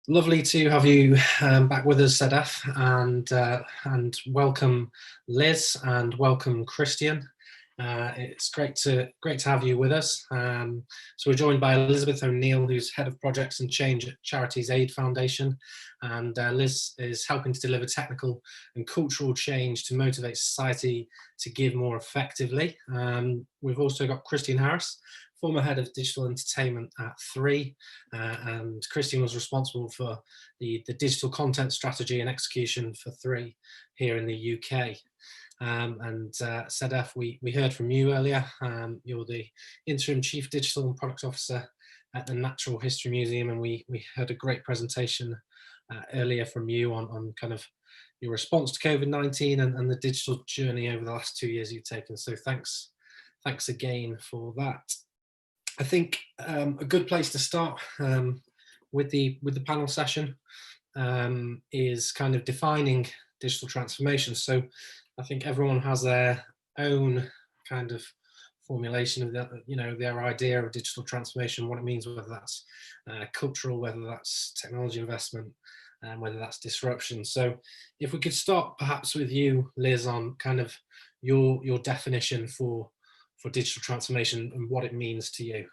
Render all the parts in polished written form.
Lovely to have you back with us, Sedef, and welcome Liz and welcome Christian. It's great to have you with us. So we're joined by Elizabeth O'Neill, who's Head of Projects and Change at Charities Aid Foundation, and Liz is helping to deliver technical and cultural change to motivate society to give more effectively. We've also got Christian Harris, former head of digital entertainment at 3, and Christian was responsible for the digital content strategy and execution for 3 here in the UK. And Sedef, we heard from you earlier. You're the interim chief digital and product officer at the Natural History Museum, and we heard a great presentation earlier from you on kind of your response to COVID-19 and the digital journey over the last 2 years you've taken. So thanks again for that. I think a good place to start with the panel session is kind of defining digital transformation. So I think everyone has their own kind of formulation of their idea of digital transformation, what it means, whether that's cultural, whether that's technology investment, and whether that's disruption. So if we could start perhaps with you, Liz, on kind of your definition for digital transformation and what it means to you.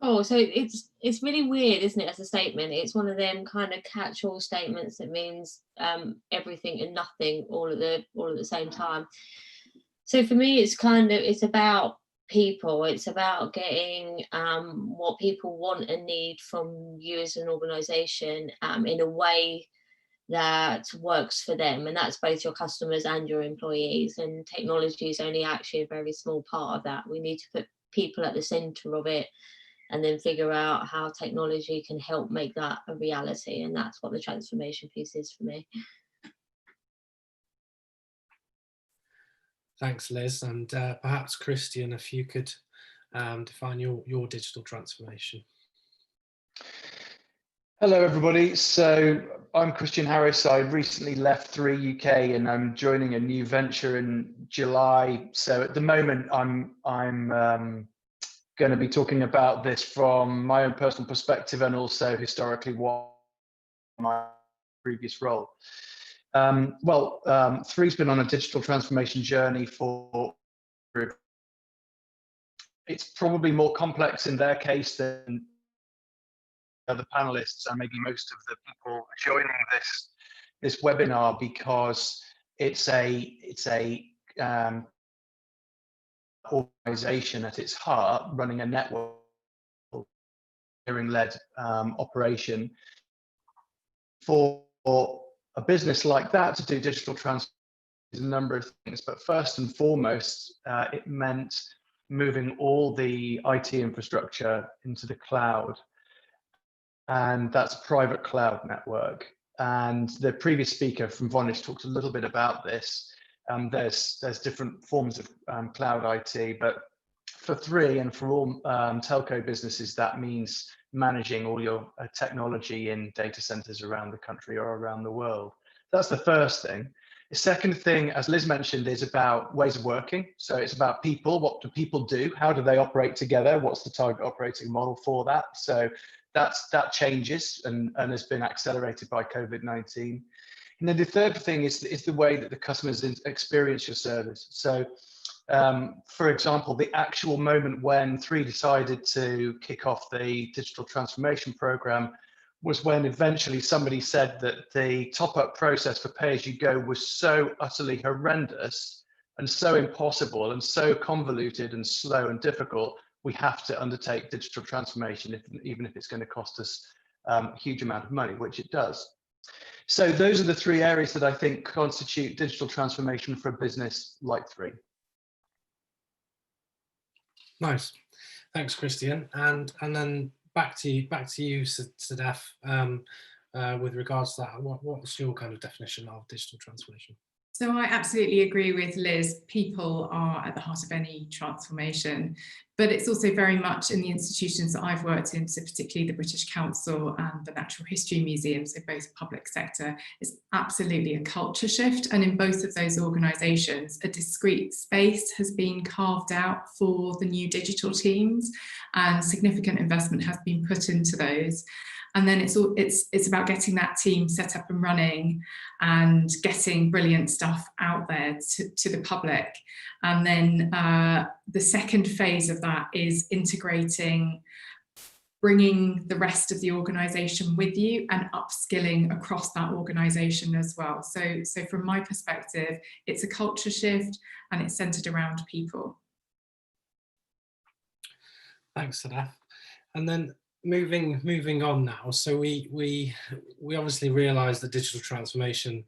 Oh, so it's really weird, isn't it, as a statement? It's one of them kind of catch-all statements that means everything and nothing all at the same time. So for me, it's about people. It's about getting what people want and need from you as an organisation in a way that works for them, and that's both your customers and your employees. And technology is only actually a very small part of that. We need to put people at the centre of it, and then figure out how technology can help make that a reality. And that's what the transformation piece is for me. Thanks, Liz. And perhaps Christian, if you could define your digital transformation. Hello, everybody. So I'm Christian Harris. I recently left 3 UK and I'm joining a new venture in July. So at the moment, I'm going to be talking about this from my own personal perspective and also historically what my previous role. 3's been on a digital transformation journey for. It's probably more complex in their case than the panelists and maybe most of the people joining this webinar, because it's a organization at its heart running a network led operation. For a business like that to do digital transformation is a number of things, but first and foremost it meant moving all the IT infrastructure into the cloud, and that's a private cloud network. And the previous speaker from Vonage talked a little bit about this. There's different forms of cloud IT, but for 3 and for all telco businesses, that means managing all your technology in data centers around the country or around the world. That's the first thing. The second thing, as Liz mentioned, is about ways of working. So it's about people. What do people do? How do they operate together? What's the target operating model for that? So that changes and has been accelerated by COVID-19. And then the third thing is the way that the customers experience your service. So, for example, the actual moment when 3 decided to kick off the digital transformation program was when eventually somebody said that the top-up process for pay-as-you-go was so utterly horrendous and so impossible and so convoluted and slow and difficult, we have to undertake digital transformation, even if it's going to cost us a huge amount of money, which it does. So those are the 3 areas that I think constitute digital transformation for a business like 3. Nice, thanks, Christian. And then back to you, Sedef, with regards to that. What's your kind of definition of digital transformation? So I absolutely agree with Liz. People are at the heart of any transformation, but it's also very much in the institutions that I've worked in, so particularly the British Council and the Natural History Museum, so both public sector, it's absolutely a culture shift. And in both of those organisations, a discrete space has been carved out for the new digital teams, and significant investment has been put into those. And then it's about getting that team set up and running and getting brilliant stuff out there to the public. And then the second phase of that is integrating, bringing the rest of the organisation with you and upskilling across that organisation as well. So from my perspective, it's a culture shift and it's centred around people. Thanks, Sedef. And then moving on now, so we obviously realise that digital transformation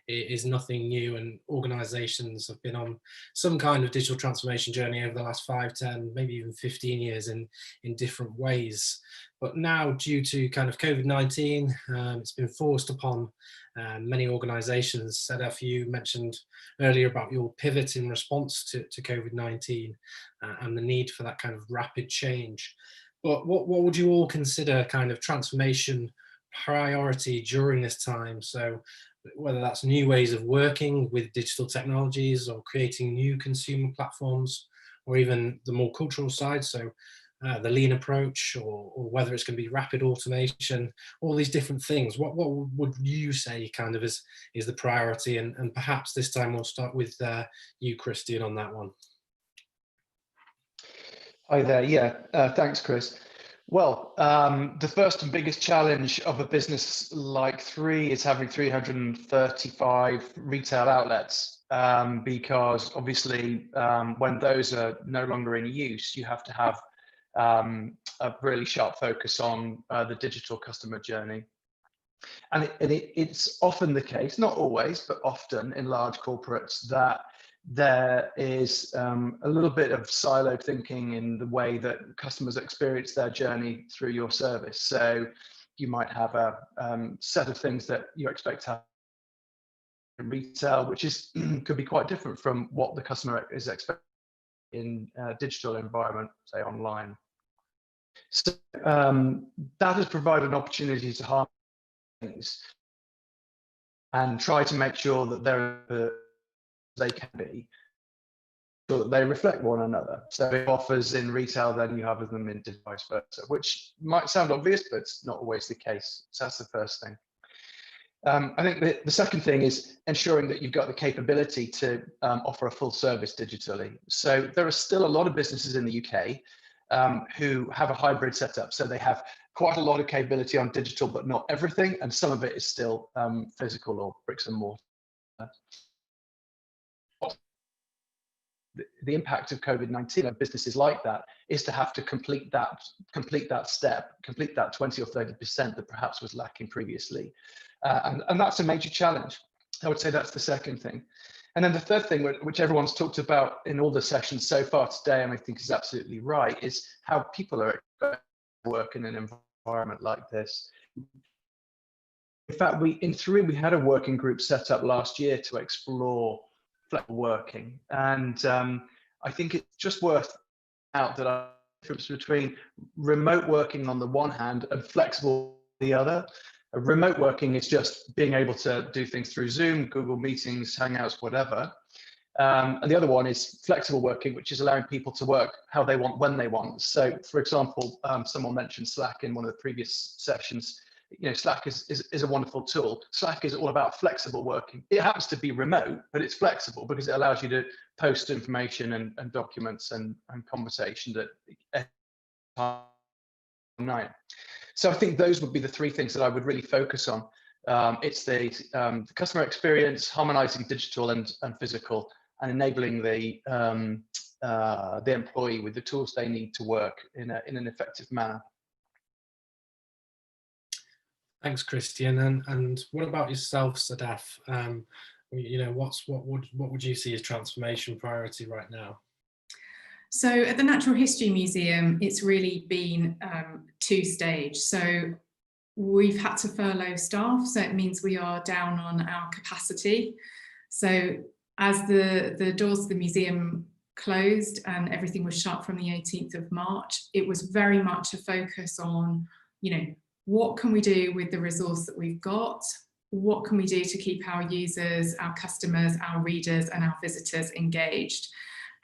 is nothing new, and organisations have been on some kind of digital transformation journey over the last 5, 10, maybe even 15 years in different ways. But now, due to kind of COVID-19, it's been forced upon many organisations. Sedef, you mentioned earlier about your pivot in response to COVID-19 and the need for that kind of rapid change. But what would you all consider kind of transformation priority during this time? So whether that's new ways of working with digital technologies or creating new consumer platforms, or even the more cultural side, so the lean approach, or whether it's going to be rapid automation, all these different things. What would you say kind of is the priority? And perhaps this time we'll start with you, Christian, on that one. Hi there. Yeah, thanks, Chris. Well, the first and biggest challenge of a business like Three is having 335 retail outlets, because obviously when those are no longer in use, you have to have a really sharp focus on the digital customer journey. And it's often the case, not always, but often in large corporates, that there is a little bit of siloed thinking in the way that customers experience their journey through your service. So you might have a set of things that you expect to have in retail, which could be quite different from what the customer is expecting in a digital environment, say online. So that has provided an opportunity to harmonize things and try to make sure that they can be, so that they reflect one another. So if offers in retail, then you have them in vice versa, which might sound obvious, but it's not always the case. So that's the first thing. I think the second thing is ensuring that you've got the capability to offer a full service digitally. So there are still a lot of businesses in the UK who have a hybrid setup. So they have quite a lot of capability on digital, but not everything. And some of it is still physical or bricks and mortar. The impact of COVID-19 on businesses like that is to have to complete that step, complete that 20 or 30% that perhaps was lacking previously. And that's a major challenge. I would say that's the second thing. And then the third thing, which everyone's talked about in all the sessions so far today, and I think is absolutely right, is how people are expected to work in an environment like this. In fact, in Three, we had a working group set up last year to explore flexible working. And I think it's just worth out that the difference between remote working on the one hand and flexible on the other. Remote working is just being able to do things through Zoom, Google Meetings, Hangouts, whatever. And the other one is flexible working, which is allowing people to work how they want, when they want. So, for example, someone mentioned Slack in one of the previous sessions. You know, Slack is a wonderful tool. Slack is all about flexible working. It happens to be remote, but it's flexible because it allows you to post information and documents and conversations at night. So I think those would be the three things that I would really focus on. It's the customer experience, harmonizing digital and physical, and enabling the employee with the tools they need to work in an effective manner. Thanks, Christian. And what about yourself, Sedef? You know, what would you see as transformation priority right now? So at the Natural History Museum, it's really been two-stage. So we've had to furlough staff, so it means we are down on our capacity. So as the doors of the museum closed and everything was shut from the 18th of March, it was very much a focus on, what can we do with the resource that we've got? What can we do to keep our users, our customers, our readers and our visitors engaged?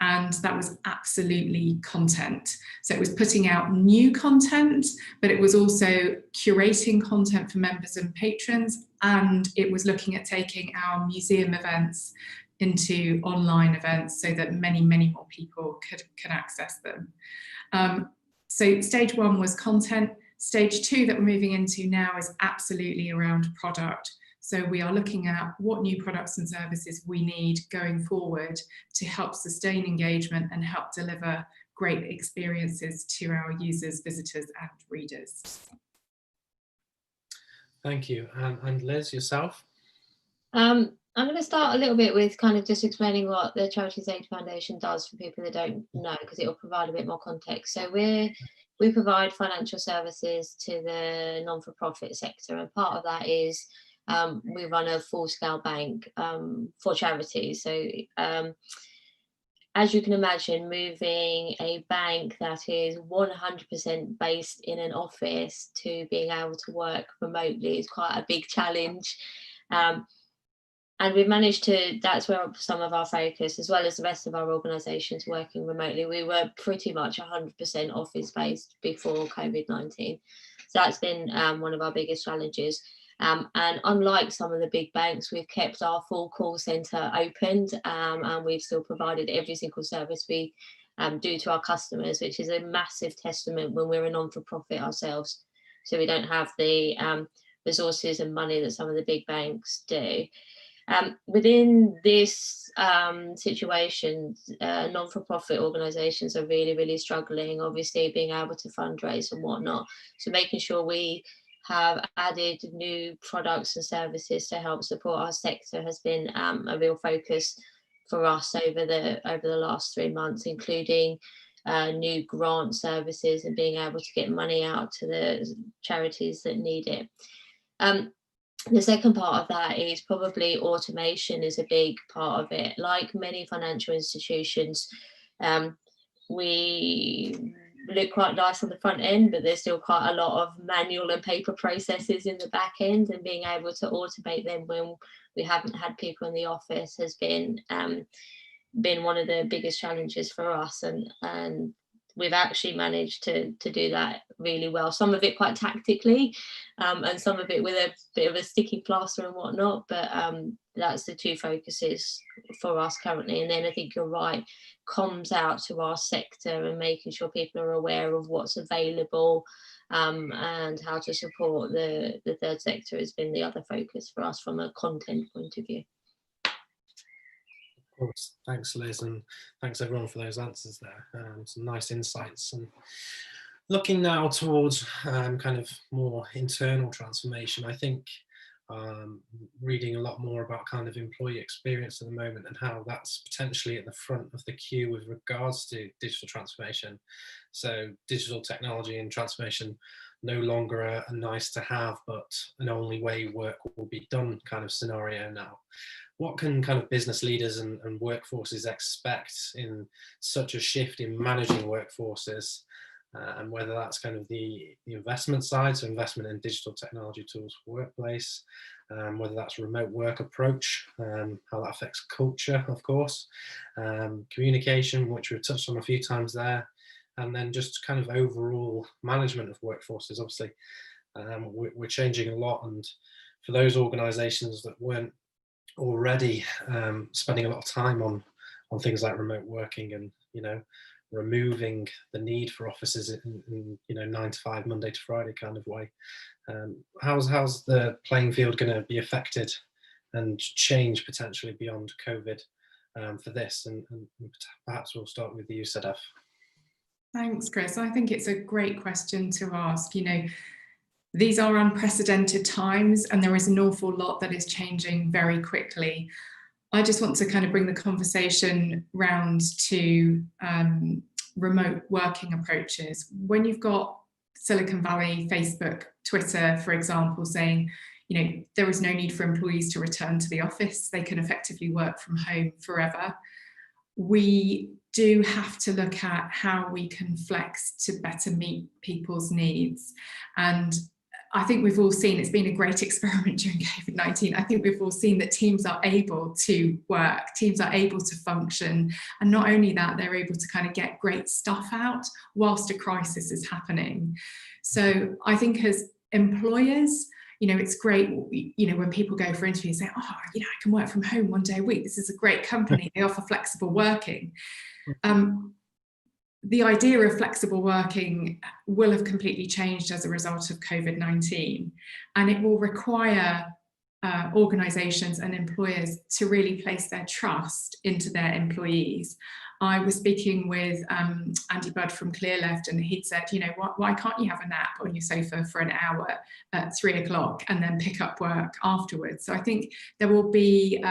And that was absolutely content. So it was putting out new content, but it was also curating content for members and patrons, and it was looking at taking our museum events into online events so that many, many more people could access them. So stage one was content. Stage two that we're moving into now is absolutely around product. So we are looking at what new products and services we need going forward to help sustain engagement and help deliver great experiences to our users, visitors and readers. Thank you. And Liz, yourself? I'm going to start a little bit with kind of just explaining what the Charities Aid Foundation does for people that don't know, because it will provide a bit more context. So we provide financial services to the non-for-profit sector, and part of that is we run a full-scale bank for charities. So as you can imagine, moving a bank that is 100% based in an office to being able to work remotely is quite a big challenge. And we've managed to, that's where some of our focus, as well as the rest of our organisations working remotely. We were pretty much 100% office-based before COVID-19. So that's been one of our biggest challenges. And unlike some of the big banks, we've kept our full call centre opened, and we've still provided every single service we do to our customers, which is a massive testament when we're a non-for-profit ourselves. So we don't have the resources and money that some of the big banks do. Within this situation, non-for-profit organisations are really, really struggling, obviously being able to fundraise and whatnot. So making sure we have added new products and services to help support our sector has been a real focus for us over the last 3 months, including new grant services and being able to get money out to the charities that need it. The second part of that is probably automation is a big part of it. Like many financial institutions, we look quite nice on the front end, but there's still quite a lot of manual and paper processes in the back end, and being able to automate them when we haven't had people in the office has been one of the biggest challenges for us, and we've actually managed to do that really well. Some of it quite tactically, and some of it with a bit of a sticky plaster and whatnot, but that's the two focuses for us currently. And then I think you're right, comms out to our sector and making sure people are aware of what's available, and how to support the third sector has been the other focus for us from a content point of view. Of course. Thanks, Liz, and thanks everyone for those answers there. Some nice insights. And looking now towards kind of more internal transformation, I think reading a lot more about kind of employee experience at the moment and how that's potentially at the front of the queue with regards to digital transformation. So digital technology and transformation no longer a nice to have, but an only way work will be done kind of scenario now. What can kind of business leaders and workforces expect in such a shift in managing workforces, and whether that's kind of the investment side, so investment in digital technology tools for workplace, whether that's remote work approach, how that affects culture, of course, communication, which we've touched on a few times there, and then just kind of overall management of workforces. Obviously, we're changing a lot, and for those organisations that weren't already spending a lot of time on things like remote working and removing the need for offices in 9 to 5 Monday to Friday kind of way, how's the playing field going to be affected and change potentially beyond COVID for this, and perhaps we'll start with you, Sedef. Thanks, Chris. I think it's a great question to ask. These are unprecedented times, and there is an awful lot that is changing very quickly. I just want to kind of bring the conversation round to remote working approaches. When you've got Silicon Valley, Facebook, Twitter, for example, saying, there is no need for employees to return to the office, they can effectively work from home forever. we do have to look at how we can flex to better meet people's needs. And I think we've all seen, it's been a great experiment during COVID-19. I think we've all seen that teams are able to work, teams are able to function. And not only that, they're able to kind of get great stuff out whilst a crisis is happening. So I think as employers, it's great, when people go for interviews and say, I can work from home one day a week. This is a great company. They offer flexible working. The idea of flexible working will have completely changed as a result of COVID-19, and it will require organisations and employers to really place their trust into their employees. I was speaking with Andy Budd from Clearleft, and he'd said, why can't you have a nap on your sofa for an hour at 3 o'clock and then pick up work afterwards? So I think there will be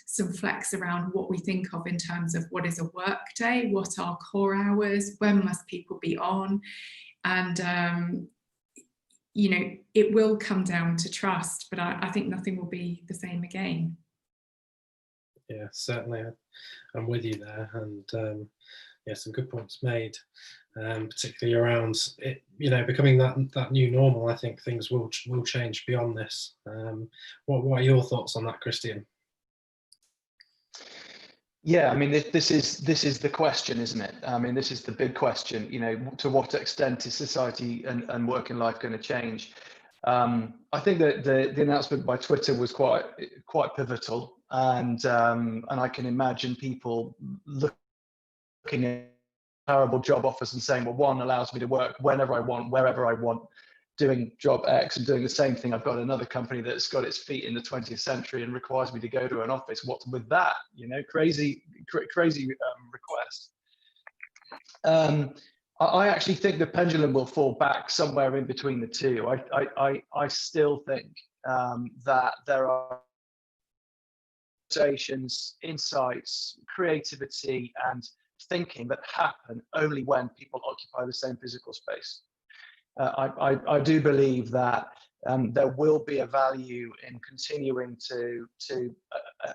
some flex around what we think of in terms of what is a work day, what are core hours, when must people be on, and it will come down to trust, but I think nothing will be the same again. Yeah, certainly, I'm with you there, and some good points made, particularly around it, becoming that new normal. I think things will change beyond this. What are your thoughts on that, Christian? Yeah, I mean, this is the question, isn't it? I mean, this is the big question. To what extent is society and working life going to change? I think that the announcement by Twitter was quite pivotal, and I can imagine people looking at terrible job offers and saying, well, one allows me to work whenever I want, wherever I want, doing job X and doing the same thing. I've got another company that's got its feet in the 20th century and requires me to go to an office. What's with that? Crazy request. I actually think the pendulum will fall back somewhere in between the two. I still think that there are conversations, insights, creativity, and thinking that happen only when people occupy the same physical space. I do believe that there will be a value in continuing to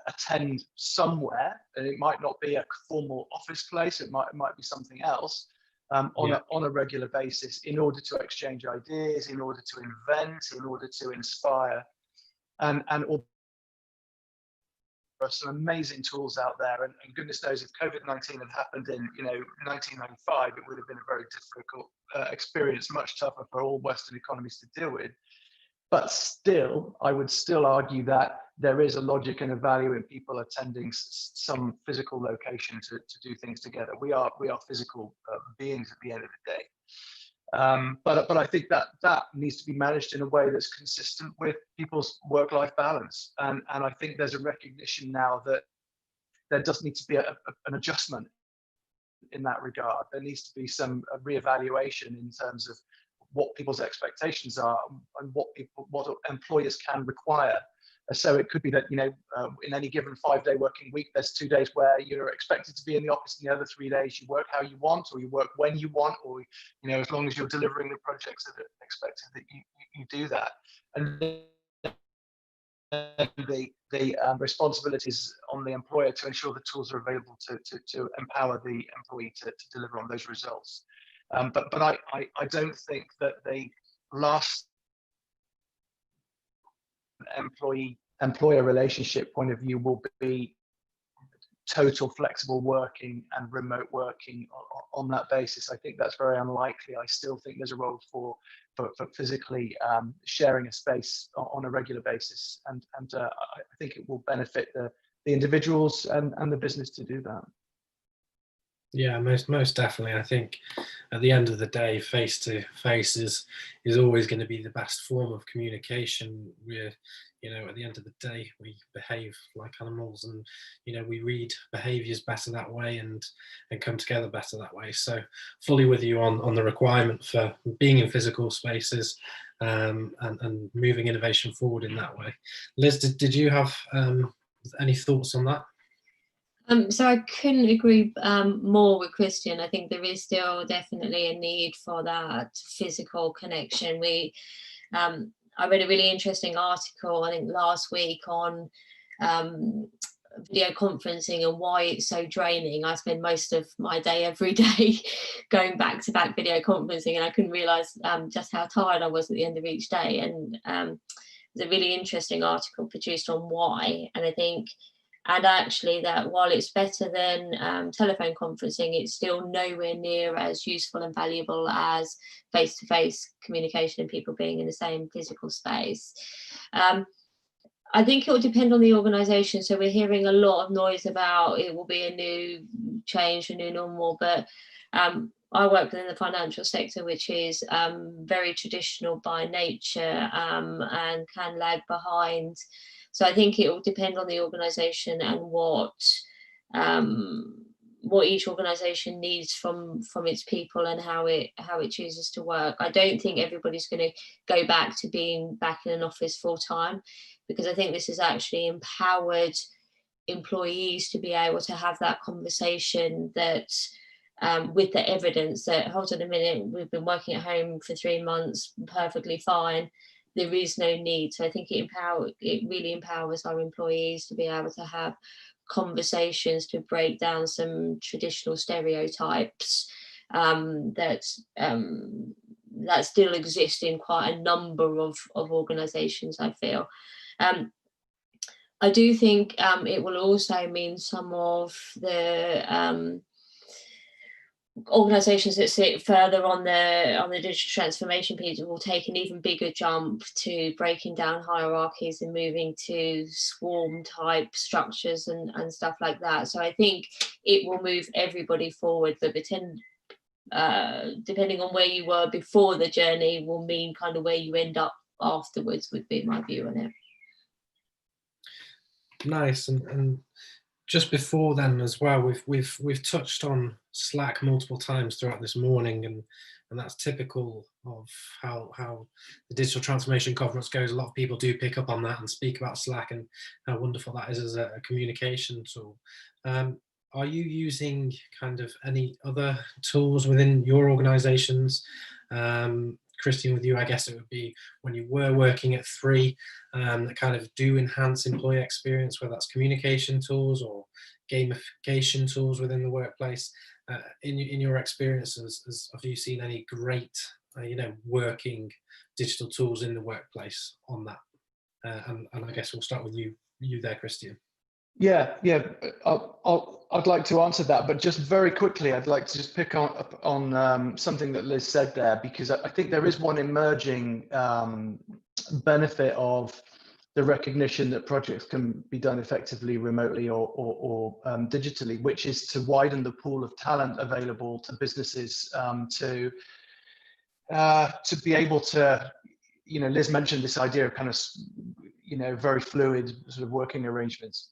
attend somewhere, and it might not be a formal office place. It might be something else on a regular basis, in order to exchange ideas, in order to invent, in order to inspire, and there are some amazing tools out there, and goodness knows if COVID-19 had happened in 1995, it would have been a very difficult experience, much tougher for all Western economies to deal with. But still, I would still argue that there is a logic and a value in people attending some physical location to do things together. We are physical beings at the end of the day. But I think that needs to be managed in a way that's consistent with people's work-life balance. And I think there's a recognition now that there does need to be an adjustment in that regard. There needs to be some reevaluation in terms of what people's expectations are and what employers can require. So it could be that, in any given 5-day working week, there's 2 days where you're expected to be in the office, and the other 3 days you work how you want, or you work when you want, or, as long as you're delivering the projects that are expected, that you do that. And the responsibilities on the employer to ensure the tools are available to empower the employee to deliver on those results. But I don't think that the last employer relationship point of view will be total flexible working and remote working on that basis. I think that's very unlikely. I still think there's a role for physically sharing a space on a regular basis, and I think it will benefit the individuals and the business to do that. Yeah, most definitely. I think at the end of the day, face to face is always going to be the best form of communication. We're, at the end of the day, we behave like animals, and we read behaviours better that way, and come together better that way. So fully with you on the requirement for being in physical spaces, and moving innovation forward in that way. Liz, did you have any thoughts on that? So I couldn't agree more with Christian. I think there is still definitely a need for that physical connection. I read a really interesting article, I think last week, on video conferencing and why it's so draining. I spend most of my day every day going back to back video conferencing, and I couldn't realize just how tired I was at the end of each day. And there's a really interesting article produced on why, and I think, and actually that while it's better than telephone conferencing, it's still nowhere near as useful and valuable as face-to-face communication and people being in the same physical space. I think it will depend on the organisation. So we're hearing a lot of noise about it will be a new change, a new normal, but I work within the financial sector, which is very traditional by nature and can lag behind. So I think it will depend on the organisation and what each organisation needs from its people and how it chooses to work. I don't think everybody's going to go back to being back in an office full time, because I think this has actually empowered employees to be able to have that conversation that with the evidence that, hold on a minute, we've been working at home for 3 months perfectly fine, there is no need. So I think it really empowers our employees to be able to have conversations to break down some traditional stereotypes that still exist in quite a number of organisations, I feel. I do think it will also mean some of the organisations that sit further on the digital transformation piece will take an even bigger jump to breaking down hierarchies and moving to swarm type structures and stuff like that. So I think it will move everybody forward, but depending on where you were before the journey will mean kind of where you end up afterwards, would be my view on it. Nice. And just before then as well, we've touched on Slack multiple times throughout this morning, and that's typical of how the digital transformation conference goes. A lot of people do pick up on that and speak about Slack and how wonderful that is as a communication tool. Are you using kind of any other tools within your organizations? Christian, with you, I guess it would be when you were working at 3 that kind of do enhance employee experience, whether that's communication tools or gamification tools within the workplace. In your experiences, have you seen any great, working digital tools in the workplace on that? And I guess we'll start with you there, Christian. Yeah. I'd like to answer that, but just very quickly, I'd like to just pick on something that Liz said there, because I think there is one emerging benefit of the recognition that projects can be done effectively remotely or digitally, which is to widen the pool of talent available to businesses to be able to, Liz mentioned this idea of kind of, very fluid sort of working arrangements.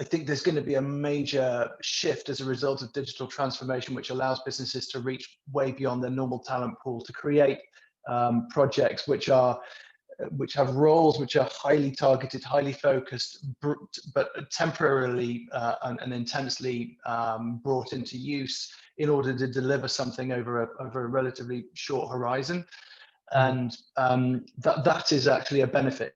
I think there's going to be a major shift as a result of digital transformation, which allows businesses to reach way beyond their normal talent pool, to create projects which have roles which are highly targeted, highly focused, but temporarily and intensely brought into use in order to deliver something over a relatively short horizon. And that is actually a benefit.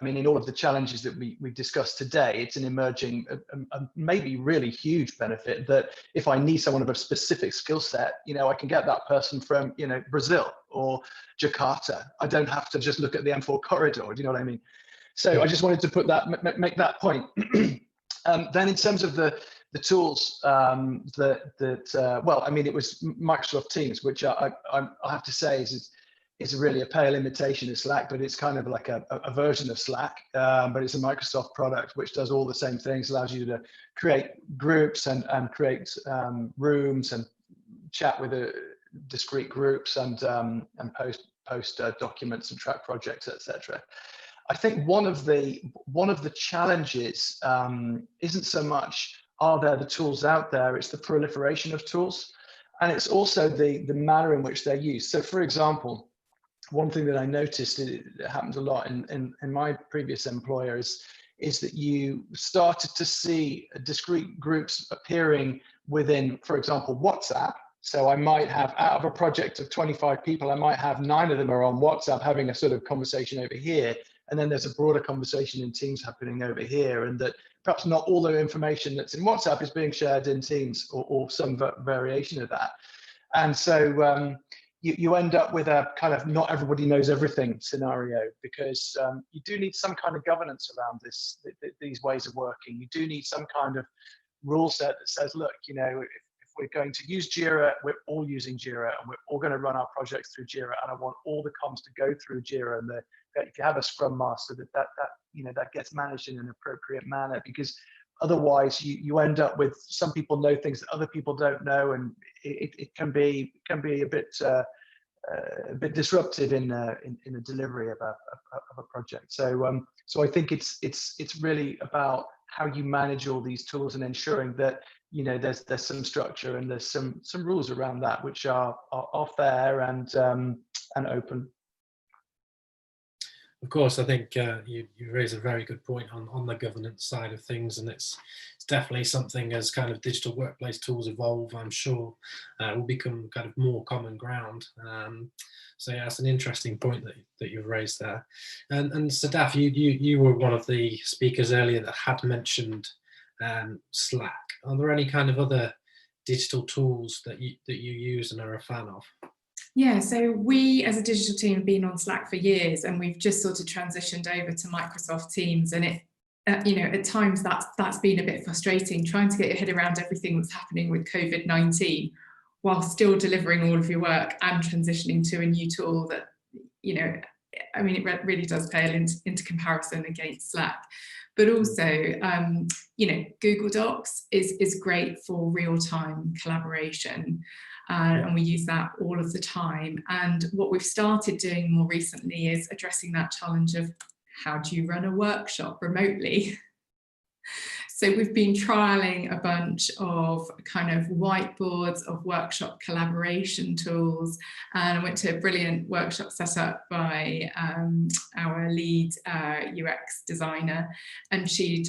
I mean, in all of the challenges that we've discussed today, it's an emerging, maybe really huge benefit that if I need someone of a specific skill set, I can get that person from, Brazil or Jakarta. I don't have to just look at the M4 corridor. Do you know what I mean? So I just wanted to make that point. Then in terms of the tools well, I mean, it was Microsoft Teams, which I have to say is really a pale imitation of Slack, but it's kind of like a version of Slack, but it's a Microsoft product which does all the same things, allows you to create groups and create rooms and chat with discrete groups and post documents and track projects, etc. I think one of the challenges isn't so much are there the tools out there, it's the proliferation of tools, and it's also the manner in which they're used. So for example, one thing that I noticed, it happens a lot in my previous employer, is that you started to see discrete groups appearing within, for example, WhatsApp. So I might have, out of a project of 25 people, I might have 9 of them are on WhatsApp having a sort of conversation over here, and then there's a broader conversation in Teams happening over here, and that perhaps not all the information that's in WhatsApp is being shared in Teams, or some variation of that. And so you end up with a kind of not everybody knows everything scenario, because you do need some kind of governance around these ways of working. You do need some kind of rule set that says, look, you know, if we're going to use Jira, we're all using Jira, and we're all going to run our projects through Jira, and I want all the comms to go through Jira, and that if you have a Scrum Master, that you know, that gets managed in an appropriate manner, because otherwise you end up with some people know things that other people don't know, and it can be a bit disruptive in the delivery of a project. So I think it's really about how you manage all these tools and ensuring that, you know, there's some structure and there's some rules around that which are fair and open. Of course, I think you raise a very good point on the governance side of things, and it's definitely something, as kind of digital workplace tools evolve, I'm sure will become kind of more common ground. So yeah, that's an interesting point that you've raised there. And Sedef, you were one of the speakers earlier that had mentioned Slack. Are there any kind of other digital tools that you use and are a fan of? Yeah, so we as a digital team have been on Slack for years, and we've just sort of transitioned over to Microsoft Teams, and it, you know, at times that's been a bit frustrating, trying to get your head around everything that's happening with COVID-19 while still delivering all of your work and transitioning to a new tool that, you know, I mean, it really does pale into comparison against Slack. But also, you know, Google Docs is great for real-time collaboration. And we use that all of the time. And what we've started doing more recently is addressing that challenge of, how do you run a workshop remotely? So we've been trialing a bunch of kind of whiteboards, of workshop collaboration tools, and I went to a brilliant workshop set up by our lead UX designer, and she'd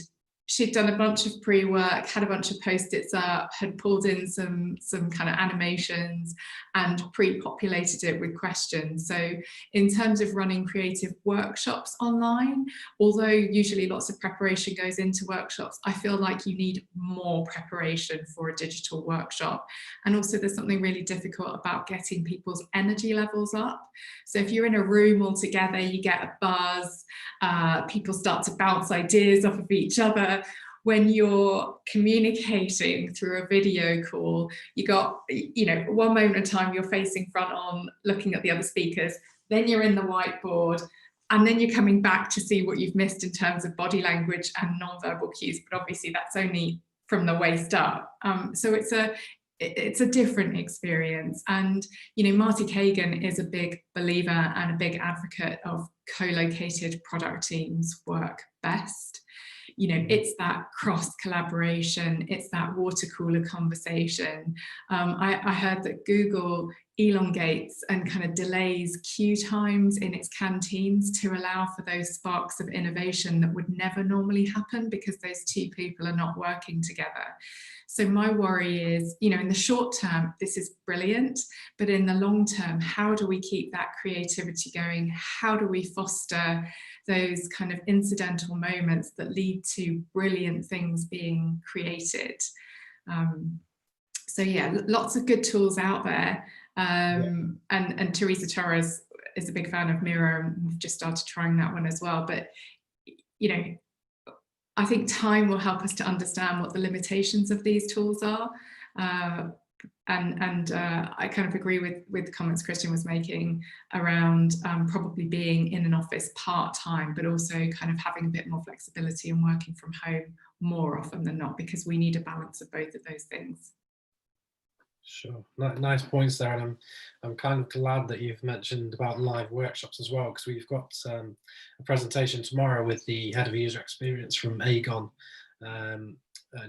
done a bunch of pre-work, had a bunch of post-its up, had pulled in some kind of animations and pre-populated it with questions. So in terms of running creative workshops online, although usually lots of preparation goes into workshops, I feel like you need more preparation for a digital workshop. And also there's something really difficult about getting people's energy levels up. So if you're in a room all together, you get a buzz, people start to bounce ideas off of each other. When you're communicating through a video call, you got, you know, one moment at a time you're facing front on, looking at the other speakers, then you're in the whiteboard, and then you're coming back to see what you've missed in terms of body language and non-verbal cues, but obviously that's only from the waist up. So it's a different experience. And, you know, Marty Kagan is a big believer and a big advocate of co-located product teams work best. You know, it's that cross collaboration, it's that water cooler conversation. I heard that Google elongates and kind of delays queue times in its canteens to allow for those sparks of innovation that would never normally happen because those two people are not working together. So my worry is, you know, in the short term, this is brilliant, but in the long term, how do we keep that creativity going? How do we foster those kind of incidental moments that lead to brilliant things being created? So yeah, lots of good tools out there. And Teresa Torres is a big fan of Miro, and we've just started trying that one as well. But, you know, I think time will help us to understand what the limitations of these tools are. And I kind of agree with the comments Christian was making around probably being in an office part-time, but also kind of having a bit more flexibility and working from home more often than not, because we need a balance of both of those things. Sure, nice points there, and I'm kind of glad that you've mentioned about live workshops as well, because we've got a presentation tomorrow with the head of user experience from Aegon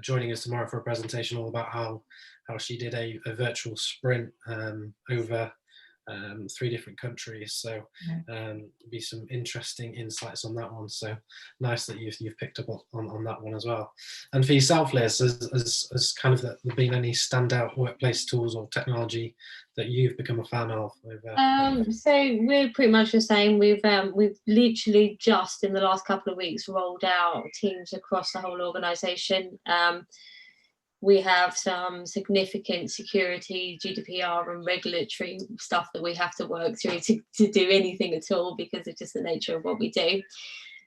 joining us tomorrow for a presentation all about how she did a virtual sprint over 3 different countries. So be some interesting insights on that one. So nice that you've picked up on that one as well. And for yourself, Liz, has kind of there been any standout workplace tools or technology that you've become a fan of? So we're pretty much the same. We've literally just in the last couple of weeks rolled out Teams across the whole organisation. We have some significant security, GDPR and regulatory stuff that we have to work through to do anything at all, because of just the nature of what we do,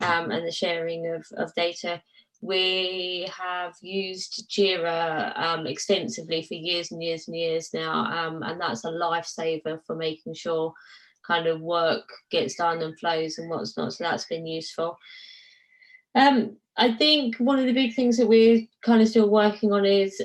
and the sharing of data. We have used Jira extensively for years and years and years now, and that's a lifesaver for making sure kind of work gets done and flows and what's not. So that's been useful. I think one of the big things that we're kind of still working on is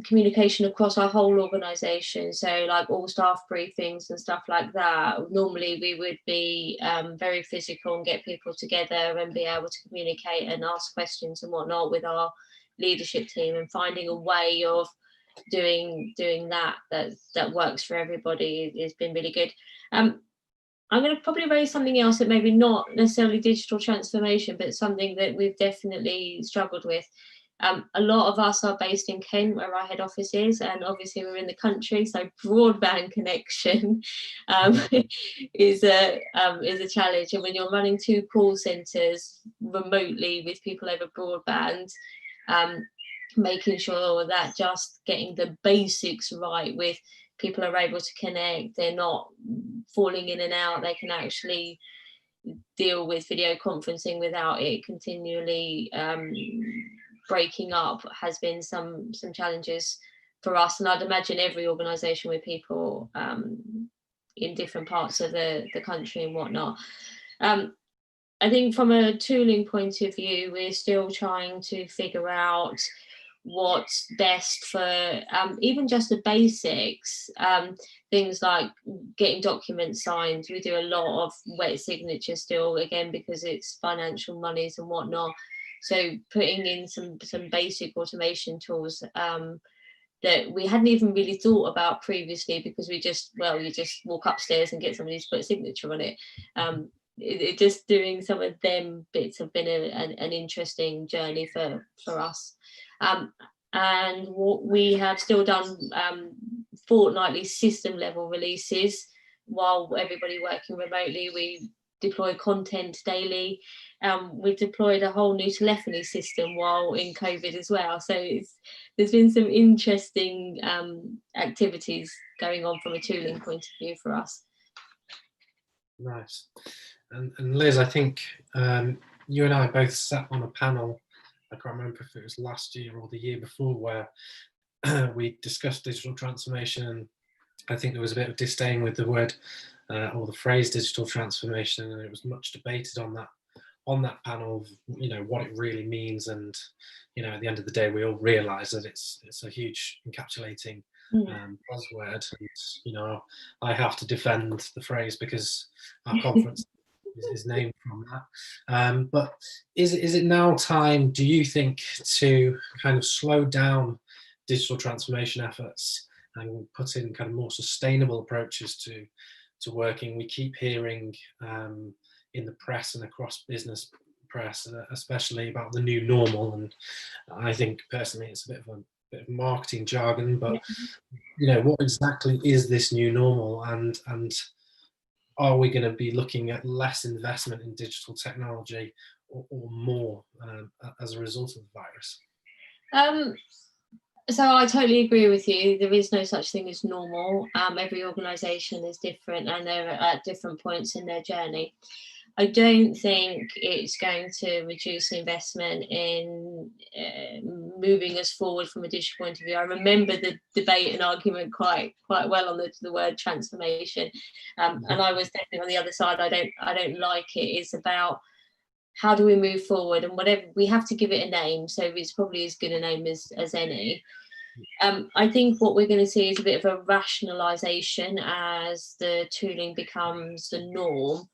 communication across our whole organisation. So like all staff briefings and stuff like that. Normally we would be very physical and get people together and be able to communicate and ask questions and whatnot with our leadership team, and finding a way of doing that works for everybody has been really good. I'm going to probably raise something else that maybe not necessarily digital transformation, but something that we've definitely struggled with. A lot of us are based in Kent, where our head office is, and obviously we're in the country, so broadband connection is a challenge. And when you're running 2 call centres remotely with people over broadband, making sure that just getting the basics right with people are able to connect, they're not falling in and out, they can actually deal with video conferencing without it continually breaking up, has been some challenges for us. And I'd imagine every organisation with people in different parts of the country and whatnot. I think from a tooling point of view, we're still trying to figure out what's best for even just the basics, things like getting documents signed. We do a lot of wet signature still, again because it's financial monies and whatnot, so putting in some basic automation tools that we hadn't even really thought about previously, because you just walk upstairs and get somebody to put a signature on it. It just doing some of them bits have been an interesting journey for us. And what we have still done fortnightly system level releases while everybody working remotely. We deploy content daily. We've deployed a whole new telephony system while in COVID as well. So there's been some interesting activities going on from a tooling point of view for us. Nice. And Liz, I think you and I both sat on a panel, I can't remember if it was last year or the year before, where we discussed digital transformation. And I think there was a bit of disdain with the word or the phrase digital transformation, and it was much debated on that panel of, what it really means. And at the end of the day, we all realise that it's a huge encapsulating buzzword. And I have to defend the phrase because our conference is named from that. But is it now time, do you think, to kind of slow down digital transformation efforts and put in kind of more sustainable approaches to working? We keep hearing in the press and across business press, especially about the new normal, and I think personally it's a bit of marketing jargon, but what exactly is this new normal, and are we going to be looking at less investment in digital technology or more as a result of the virus? So I totally agree with you. There is no such thing as normal. Every organisation is different and they're at different points in their journey. I don't think it's going to reduce investment in moving us forward from a digital point of view. I remember the debate and argument quite well on the word transformation, and I was definitely on the other side. I don't like it. It's about how do we move forward, and whatever we have to give it a name. So it's probably as good a name as any. I think what we're going to see is a bit of a rationalisation as the tooling becomes the norm.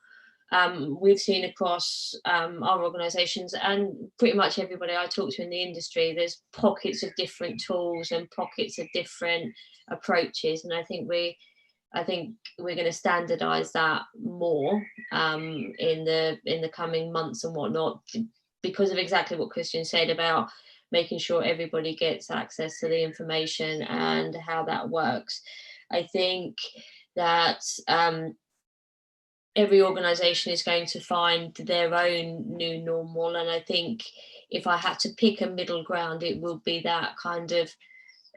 We've seen across our organisations and pretty much everybody I talk to in the industry, there's pockets of different tools and pockets of different approaches. And I think I think we're going to standardize that more in the coming months and whatnot, because of exactly what Christian said about making sure everybody gets access to the information and how that works. I think that every organization is going to find their own new normal, and I think if I had to pick a middle ground, it will be that kind of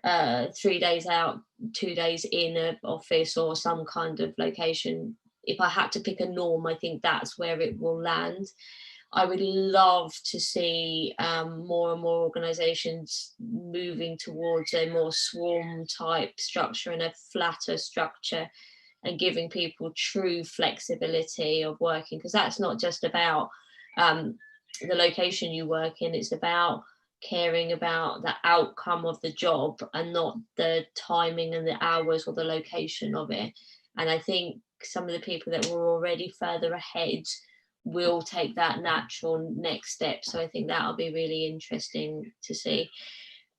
3 days out, 2 days in an office or some kind of location. If I had to pick a norm, I think that's where it will land. I would love to see more and more organizations moving towards a more swarm type structure and a flatter structure, and giving people true flexibility of working, because that's not just about the location you work in, it's about caring about the outcome of the job and not the timing and the hours or the location of it. And I think some of the people that were already further ahead will take that natural next step. So I think that'll be really interesting to see.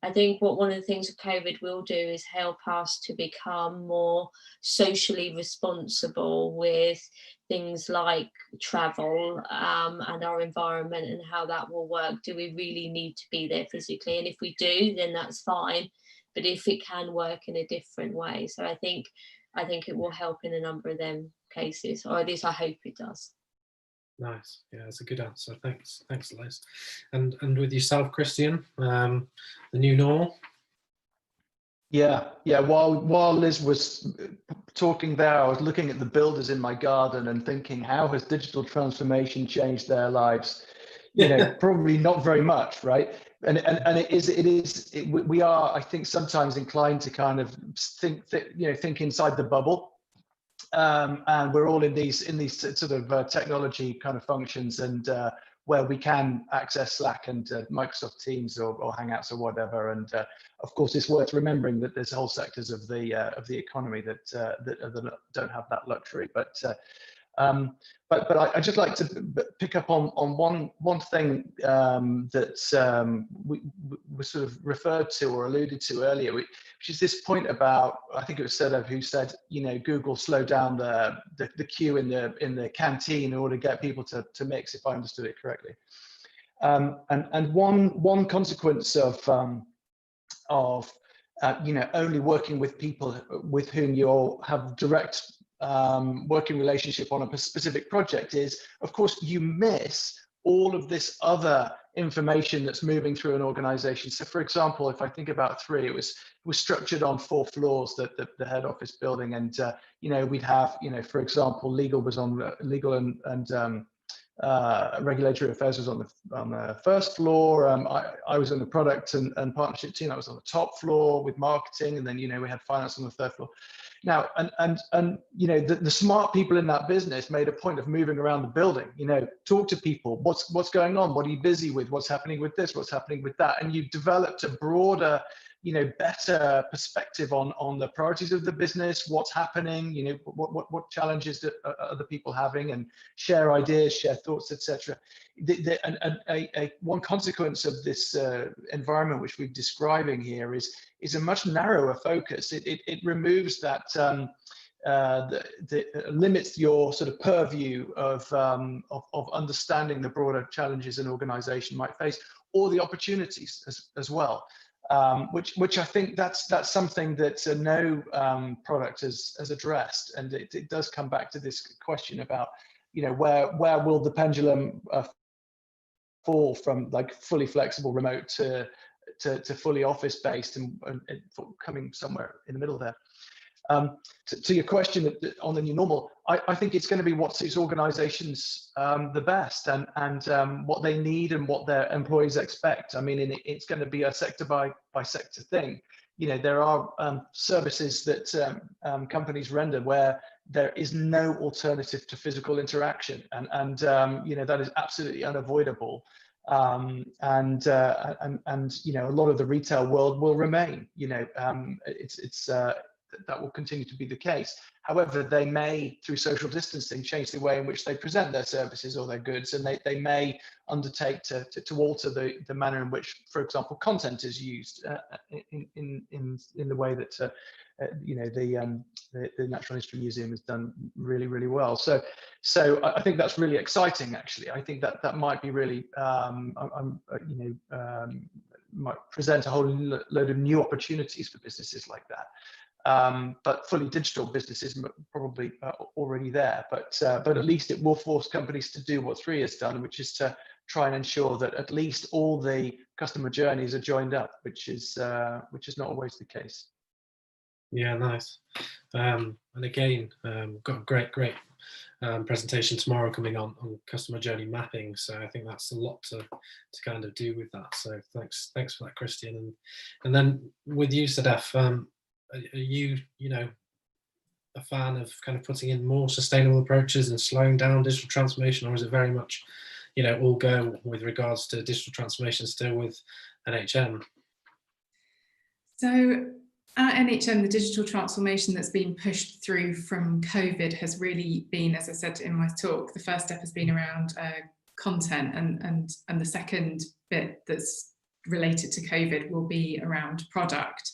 I think one of the things that COVID will do is help us to become more socially responsible with things like travel and our environment and how that will work. Do we really need to be there physically? And if we do, then that's fine. But if it can work in a different way, so I think it will help in a number of them cases, or at least I hope it does. Nice. Yeah, that's a good answer. Thanks, Liz. And with yourself, Christian, the new normal. Yeah. While Liz was talking there, I was looking at the builders in my garden and thinking, how has digital transformation changed their lives? You know, probably not very much, right? And we are, I think, sometimes inclined to kind of think inside the bubble. And we're all in these sort of technology kind of functions, and where we can access Slack and Microsoft Teams or Hangouts or whatever. And of course, it's worth remembering that there's whole sectors of the economy that don't have that luxury. But I just like to pick up on one thing that we sort of referred to or alluded to earlier, which is this point about, I think it was Sedef who said, you know, Google slowed down the queue in the canteen in order to get people to mix, if I understood it correctly. And one consequence of you know, only working with people with whom you have direct working relationship on a specific project is, of course, you miss all of this other information that's moving through an organization. So for example, if I think about Three, it was structured on 4 floors, the head office building. And, you know, we'd have, you know, for example, legal was on legal and regulatory affairs was on the first floor. I was in the product and partnership team. I was on the top floor with marketing, and then, you know, we had finance on the 3rd floor. Now, and you know, the smart people in that business made a point of moving around the building. You know, talk to people. What's going on? What are you busy with? What's happening with this? What's happening with that? And you've developed a broader, you know, better perspective on the priorities of the business, what's happening, you know, what challenges that other people having, and share ideas, share thoughts, etc. One consequence of this environment which we're describing here is a much narrower focus. It removes that limits your sort of purview of understanding the broader challenges an organization might face, or the opportunities as well. Which I think that's something that no product has addressed, and it does come back to this question about, you know, where will the pendulum fall from, like, fully flexible remote to fully office based, and coming somewhere in the middle there. To your question on the new normal, I think it's going to be what suits organizations the best, and what they need and what their employees expect. I mean, it's going to be a sector by sector thing. You know, there are services that companies render where there is no alternative to physical interaction, and you know, that is absolutely unavoidable. And you know, a lot of the retail world will remain. You know, that will continue to be the case. However, they may, through social distancing, change the way in which they present their services or their goods, and they may undertake to alter the manner in which, for example, content is used in the way that the Natural History Museum has done really, really well. So I think that's really exciting. Actually, I think that might be really, might present a whole load of new opportunities for businesses like that. But fully digital businesses probably already there. But at least it will force companies to do what 3 has done, which is to try and ensure that at least all the customer journeys are joined up, which is not always the case. Yeah, nice. And again, got a great presentation tomorrow coming on customer journey mapping. So I think that's a lot to kind of do with that. So thanks for that, Christian. And then with you, Sedef, are you a fan of kind of putting in more sustainable approaches and slowing down digital transformation, or is it very much all go with regards to digital transformation still with NHM? So at NHM, the digital transformation that's been pushed through from COVID has really been, as I said in my talk, the first step has been around content, and the second bit that's related to COVID will be around product.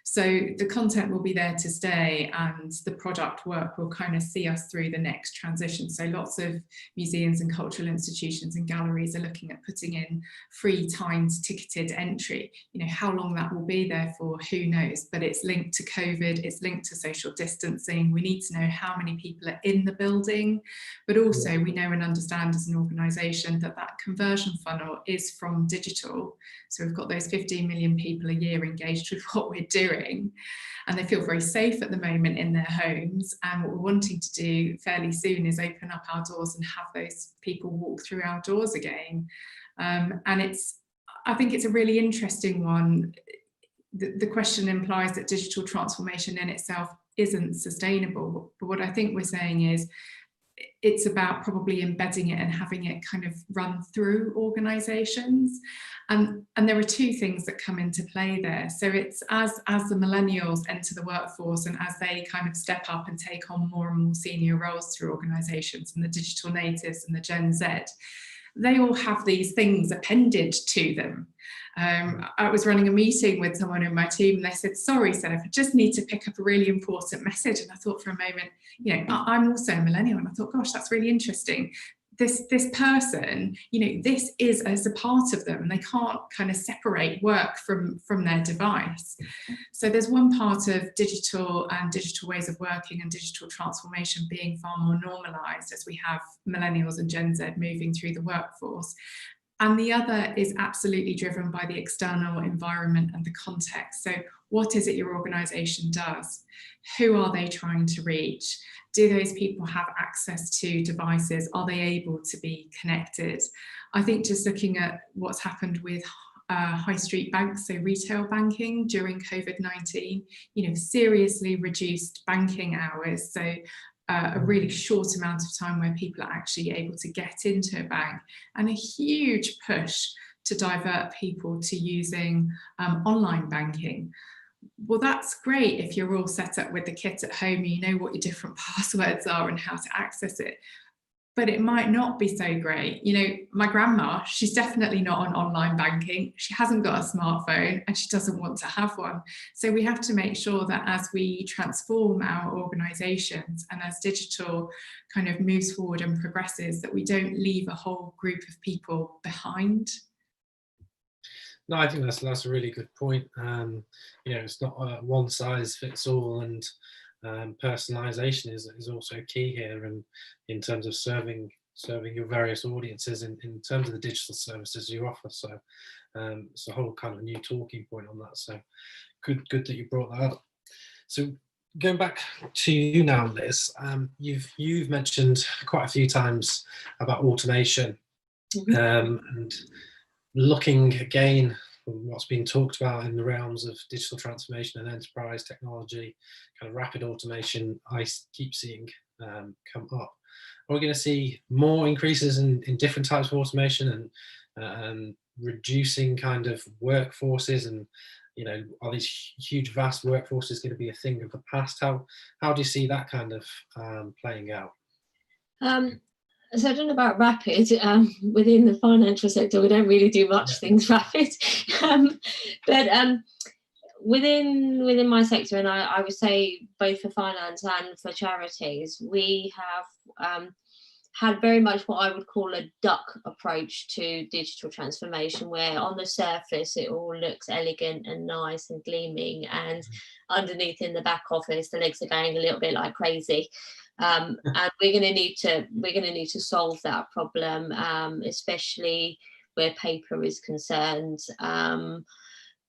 So the content will be there to stay, and the product work will kind of see us through the next transition. So lots of museums and cultural institutions and galleries are looking at putting in free timed ticketed entry. How long that will be there for, who knows, but it's linked to COVID, it's linked to social distancing. We need to know how many people are in the building, but also we know and understand as an organisation that conversion funnel is from digital. So we've got those 15 million people a year engaged with what we're doing, and they feel very safe at the moment in their homes. And what we're wanting to do fairly soon is open up our doors and have those people walk through our doors again. And I think it's a really interesting one. The question implies that digital transformation in itself isn't sustainable, but what I think we're saying is it's about probably embedding it and having it kind of run through organisations. And there are 2 things that come into play there. So it's as the millennials enter the workforce and as they kind of step up and take on more and more senior roles through organisations, and the digital natives and the Gen Z, they all have these things appended to them. I was running a meeting with someone in my team and they said, sorry, Sedef, I just need to pick up a really important message. And I thought for a moment, I'm also a millennial, and I thought, gosh, that's really interesting. This person, this is as a part of them, and they can't kind of separate work from their device. So there's one part of digital and digital ways of working and digital transformation being far more normalised as we have millennials and Gen Z moving through the workforce. And the other is absolutely driven by the external environment and the context. So what is it your organisation does? Who are they trying to reach? Do those people have access to devices? Are they able to be connected? I think just looking at what's happened with high street banks, so retail banking during COVID-19, seriously reduced banking hours. So a really short amount of time where people are actually able to get into a bank, and a huge push to divert people to using online banking. Well, that's great if you're all set up with the kit at home, you know what your different passwords are and how to access it. But it might not be so great. My grandma, she's definitely not on online banking. She hasn't got a smartphone and she doesn't want to have one. So we have to make sure that as we transform our organisations and as digital kind of moves forward and progresses, that we don't leave a whole group of people behind. No, I think that's a really good point. It's not one size fits all, and personalization is also key here, and in terms of serving your various audiences in terms of the digital services you offer. So it's a whole kind of new talking point on that. So good that you brought that up. So going back to you now, Liz, you've mentioned quite a few times about automation, and looking again what's being talked about in the realms of digital transformation and enterprise technology, kind of rapid automation, I keep seeing come up. Are we going to see more increases in different types of automation and reducing kind of workforces, and are these huge vast workforces going to be a thing of the past? How do you see that kind of playing out? So I don't know about rapid. Within the financial sector, we don't really do much things rapid. But within my sector, and I would say both for finance and for charities, we have had very much what I would call a duck approach to digital transformation, where on the surface it all looks elegant and nice and gleaming, and underneath in the back office the legs are going a little bit like crazy. And we're going to need to solve that problem, especially where paper is concerned,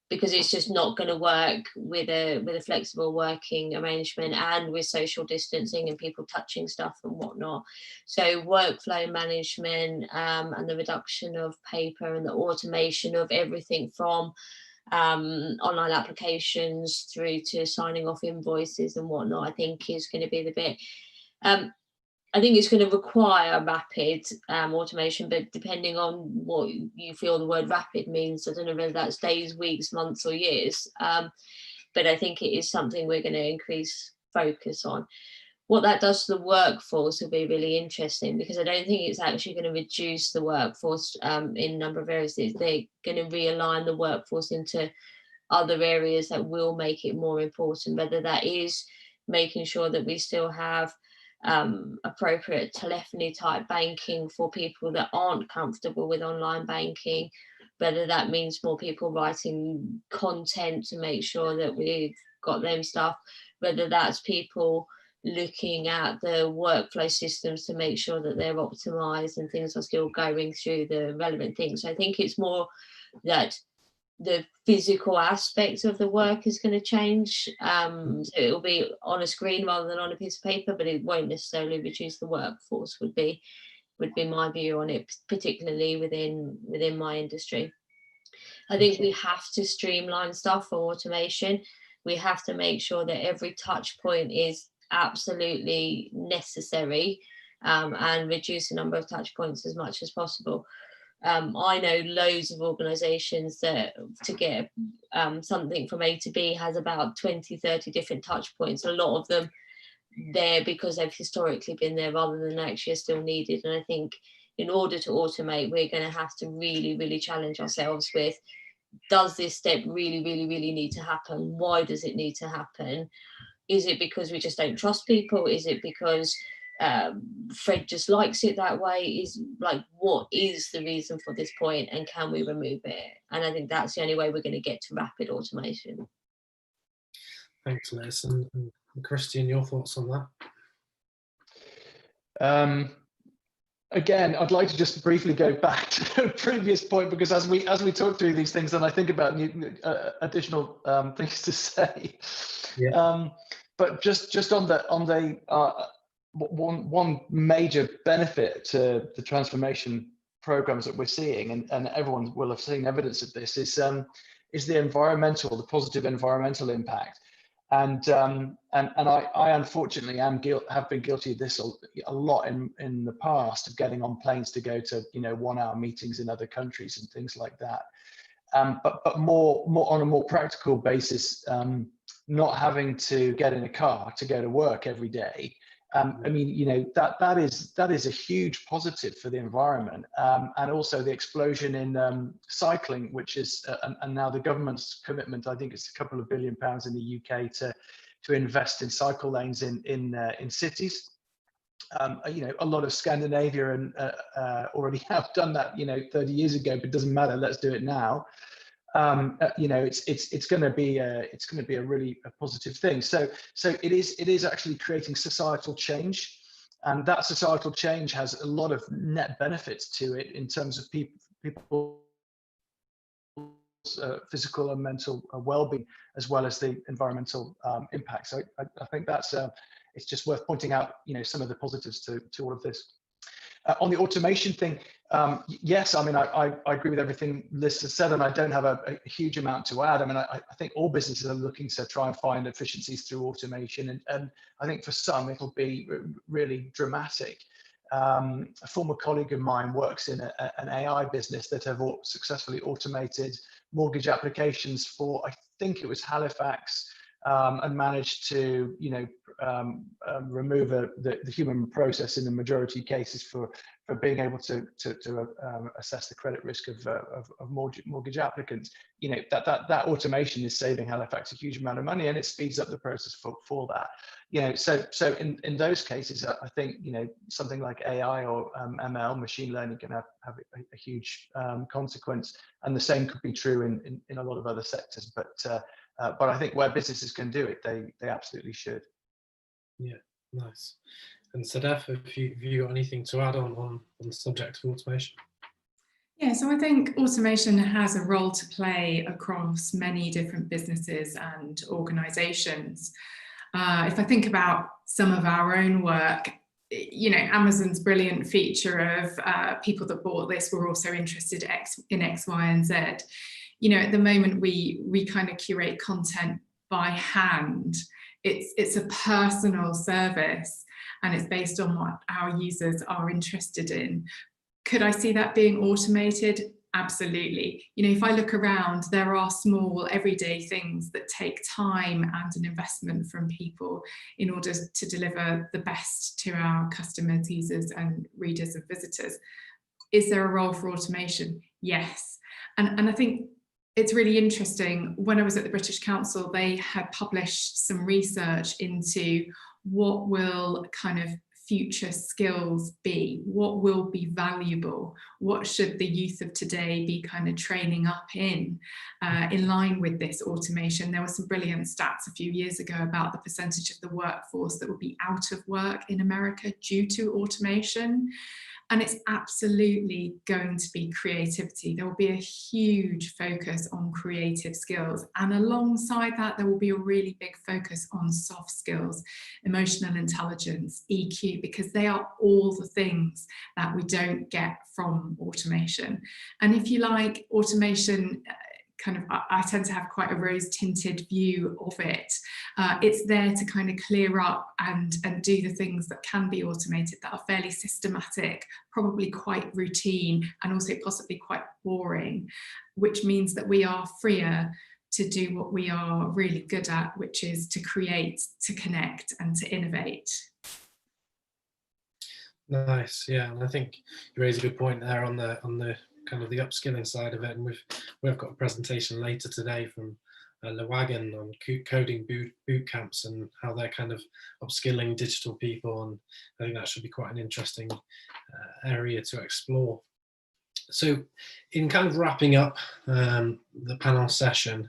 because it's just not going to work with a flexible working arrangement and with social distancing and people touching stuff and whatnot. So workflow management, and the reduction of paper and the automation of everything from online applications through to signing off invoices and whatnot, I think is going to be the bit. I think it's going to require rapid automation, but depending on what you feel the word rapid means, I don't know whether that's days, weeks, months or years, but I think it is something we're going to increase focus on. What that does to the workforce will be really interesting, because I don't think it's actually going to reduce the workforce in a number of areas. They're going to realign the workforce into other areas that will make it more important, whether that is making sure that we still have appropriate telephony type banking for people that aren't comfortable with online banking, whether that means more people writing content to make sure that we've got them stuff, whether that's people looking at the workflow systems to make sure that they're optimized and things are still going through the relevant things. So I think it's more that the physical aspects of the work is going to change. So it will be on a screen rather than on a piece of paper, but it won't necessarily reduce the workforce, would be my view on it, particularly within my industry. I think we have to streamline stuff for automation. We have to make sure that every touch point is absolutely necessary, and reduce the number of touch points as much as possible. I know loads of organisations that to get something from A to B has about 20-30 different touch points, a lot of them there because they've historically been there rather than actually are still needed. And I think in order to automate, we're going to have to really challenge ourselves with, does this step really need to happen? Why does it need to happen? Is it because we just don't trust people? Is it because Fred just likes it that way? Is like, what is the reason for this point, and can we remove it? And I think that's the only way we're going to get to rapid automation. Thanks, Liz. And Christian, your thoughts on that? Again, I'd like to just briefly go back to the previous point, because as we talk through these things, then I think about additional things to say. Yeah. But just on the one major benefit to the transformation programs that we're seeing, and everyone will have seen evidence of this, is the positive environmental impact. And I unfortunately have been guilty of this a lot in the past, of getting on planes to go to 1-hour meetings in other countries and things like that. But more on a more practical basis, not having to get in a car to go to work every day. I mean, that is a huge positive for the environment, and also the explosion in cycling, which is and now the government's commitment, I think it's a couple of £2 billion in the UK to invest in cycle lanes in cities. A lot of Scandinavia and already have done that 30 years ago, but it doesn't matter. Let's do it now. It's going to be a really positive thing. So it is actually creating societal change, and that societal change has a lot of net benefits to it in terms of people's physical and mental well-being, as well as the environmental impact. So I think that's it's just worth pointing out some of the positives to all of this. On the automation thing, yes, I mean, I agree with everything Liz has said, and I don't have a huge amount to add. I mean, I think all businesses are looking to try and find efficiencies through automation, and I think for some it'll be really dramatic. A former colleague of mine works in an AI business that have successfully automated mortgage applications for, I think it was Halifax, and managed to, remove the human process in the majority of cases for being able to assess the credit risk of mortgage applicants. That automation is saving Halifax a huge amount of money, and it speeds up the process for that. So in those cases, I think something like AI or ML, machine learning, can have a huge consequence, and the same could be true in a lot of other sectors. But I think where businesses can do it, they absolutely should. Yeah, nice. And Sedef, have you got anything to add on the subject of automation? Yeah, so I think automation has a role to play across many different businesses and organisations. If I think about some of our own work, Amazon's brilliant feature of people that bought this were also interested in X, Y, and Z. At the moment we kind of curate content by hand. It's a personal service, and it's based on what our users are interested in. Could I see that being automated? Absolutely. If I look around, there are small everyday things that take time and an investment from people in order to deliver the best to our customers, users, and readers and visitors. Is there a role for automation? Yes. And I think it's really interesting. When I was at the British Council, they had published some research into what will kind of future skills be, what will be valuable, what should the youth of today be kind of training up in line with this automation. There were some brilliant stats a few years ago about the percentage of the workforce that would be out of work in America due to automation. And it's absolutely going to be creativity. There will be a huge focus on creative skills. And alongside that, there will be a really big focus on soft skills, emotional intelligence, EQ, because they are all the things that we don't get from automation. And if you like, automation, I tend to have quite a rose-tinted view of it. It's there to kind of clear up and do the things that can be automated that are fairly systematic, probably quite routine, and also possibly quite boring, which means that we are freer to do what we are really good at, which is to create, to connect, and to innovate. Nice, yeah, and I think you raise a good point there on the kind of the upskilling side of it, and we've got a presentation later today from Lewagen on coding boot camps and how they're kind of upskilling digital people, and I think that should be quite an interesting area to explore. So in kind of wrapping up the panel session,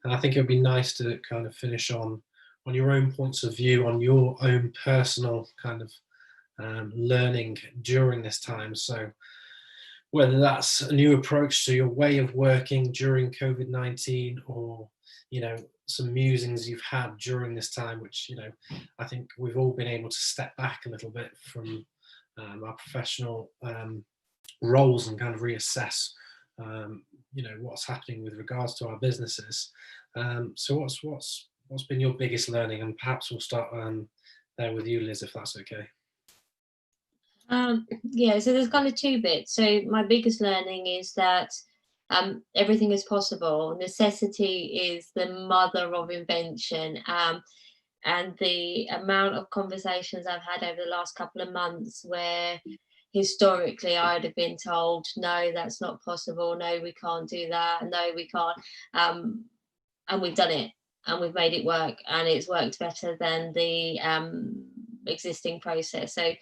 and I think it would be nice to kind of finish on your own points of view, on your own personal kind of learning during this time. So whether that's a new approach to your way of working during COVID-19, or some musings you've had during this time, which I think we've all been able to step back a little bit from our professional roles and kind of reassess what's happening with regards to our businesses. So what's been your biggest learning? And perhaps we'll start there with you, Liz, if that's okay. Yeah, so there's kind of two bits. So my biggest learning is that everything is possible. Necessity is the mother of invention. And the amount of conversations I've had over the last couple of months where historically I'd have been told, no, that's not possible. No, we can't do that. No, we can't. And we've done it, and we've made it work, and it's worked better than the existing process. So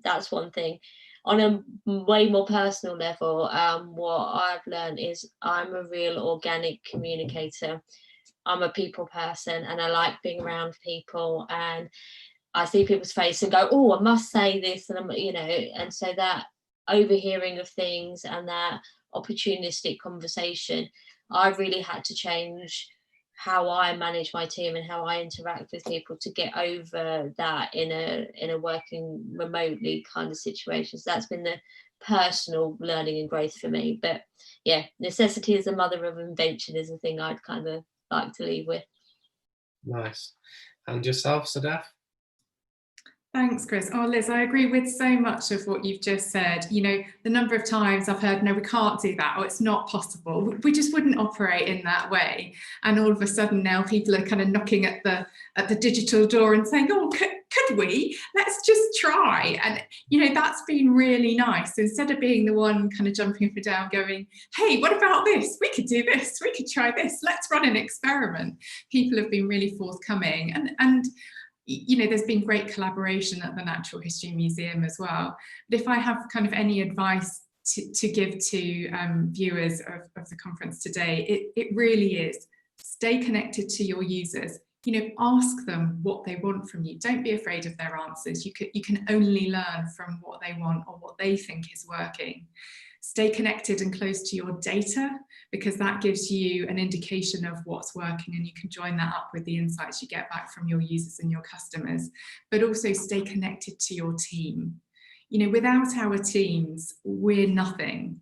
that's one thing. On a way more personal level, what I've learned is I'm a real organic communicator. I'm a people person, and I like being around people, and I see people's face and go, oh, I must say this, and and so that overhearing of things and that opportunistic conversation, I've really had to change how I manage my team and how I interact with people to get over that in a working remotely kind of situation. So that's been the personal learning and growth for me. But yeah, necessity is the mother of invention is the thing I'd kind of like to leave with. Nice. And yourself, Sedef? Thanks, Chris. Oh, Liz, I agree with so much of what you've just said. You know, the number of times I've heard, no, we can't do that, or it's not possible. We just wouldn't operate in that way. And all of a sudden now people are kind of knocking at the digital door and saying, oh, could we? Let's just try. And, you know, that's been really nice. So instead of being the one kind of jumping up and down going, hey, what about this? We could do this. We could try this. Let's run an experiment. People have been really forthcoming. And you know, there's been great collaboration at the Natural History Museum as well. But if I have kind of any advice to give to viewers of the conference today, it really is stay connected to your users. You know, ask them what they want from you. Don't be afraid of their answers. You can only learn from what they want or what they think is working. Stay connected and close to your data, because that gives you an indication of what's working, and you can join that up with the insights you get back from your users and your customers. But also stay connected to your team. You know, without our teams, we're nothing.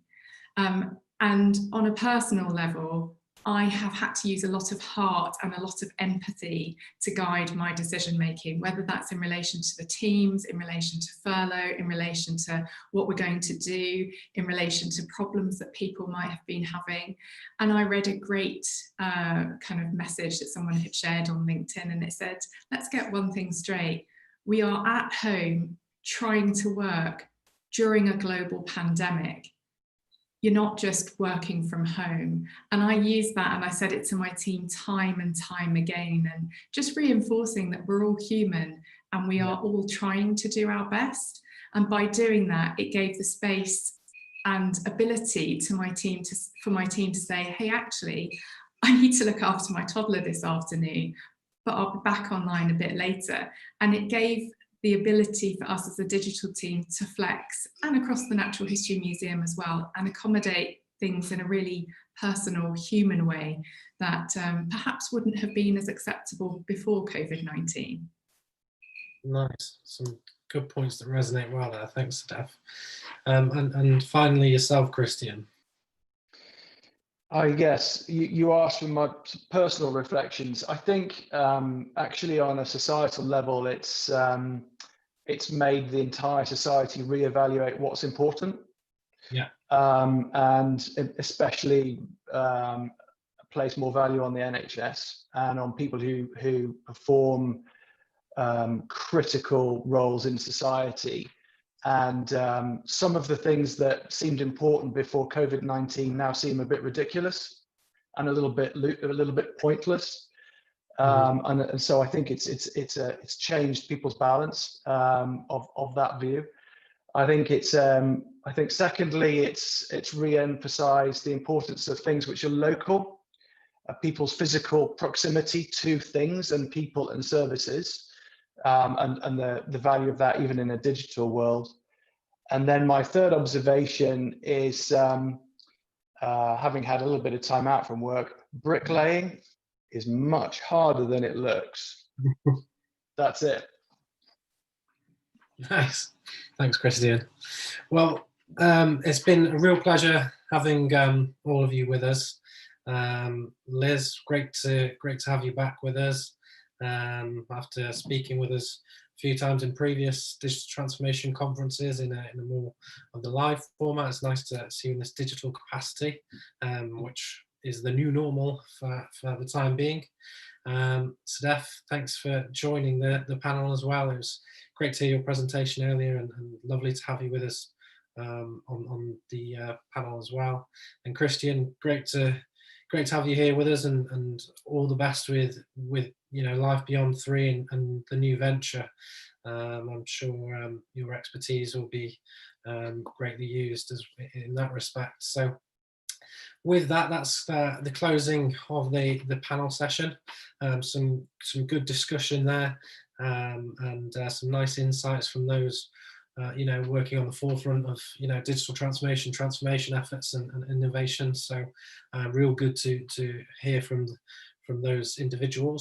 And on a personal level, I have had to use a lot of heart and a lot of empathy to guide my decision making, whether that's in relation to the teams, in relation to furlough, in relation to what we're going to do, in relation to problems that people might have been having. And I read a great kind of message that someone had shared on LinkedIn, and it said, let's get one thing straight. We are at home trying to work during a global pandemic. You're not just working from home. And I use that, and I said it to my team time and time again, and just reinforcing that we're all human and we are all trying to do our best. And by doing that, it gave the space and ability to my team for my team to say, hey, actually, I need to look after my toddler this afternoon, but I'll be back online a bit later. And it gave the ability for us as a digital team to flex, and across the Natural History Museum as well, and accommodate things in a really personal, human way that perhaps wouldn't have been as acceptable before COVID-19. Nice, some good points that resonate well there. Thanks, Sedef. And finally, yourself, Christian. I guess you asked for my personal reflections. I think actually on a societal level, it's made the entire society reevaluate what's important. Yeah. And especially place more value on the NHS and on people who perform critical roles in society. And some of the things that seemed important before COVID-19 now seem a bit ridiculous and a little bit pointless. And so I think it's changed people's balance of that view. I think secondly, it's re-emphasized the importance of things which are local, people's physical proximity to things and people and services. And the value of that even in a digital world. And then my third observation is, having had a little bit of time out from work, bricklaying is much harder than it looks. That's it. Nice. Thanks, Christian. Well, it's been a real pleasure having all of you with us. Liz, great to have you back with us. After speaking with us a few times in previous digital transformation conferences in a more of the live format, it's nice to see you in this digital capacity, which is the new normal for the time being. Sedef, thanks for joining the panel as well. It was great to hear your presentation earlier, and lovely to have you with us on the panel as well. And Christian, great to have you here with us, and all the best with Life Beyond 3 and the new venture. I'm sure your expertise will be greatly used in that respect. So with that, that's the closing of the panel session. Some good discussion there, and some nice insights from those working on the forefront of digital transformation efforts and innovation. So real good to hear from those individuals.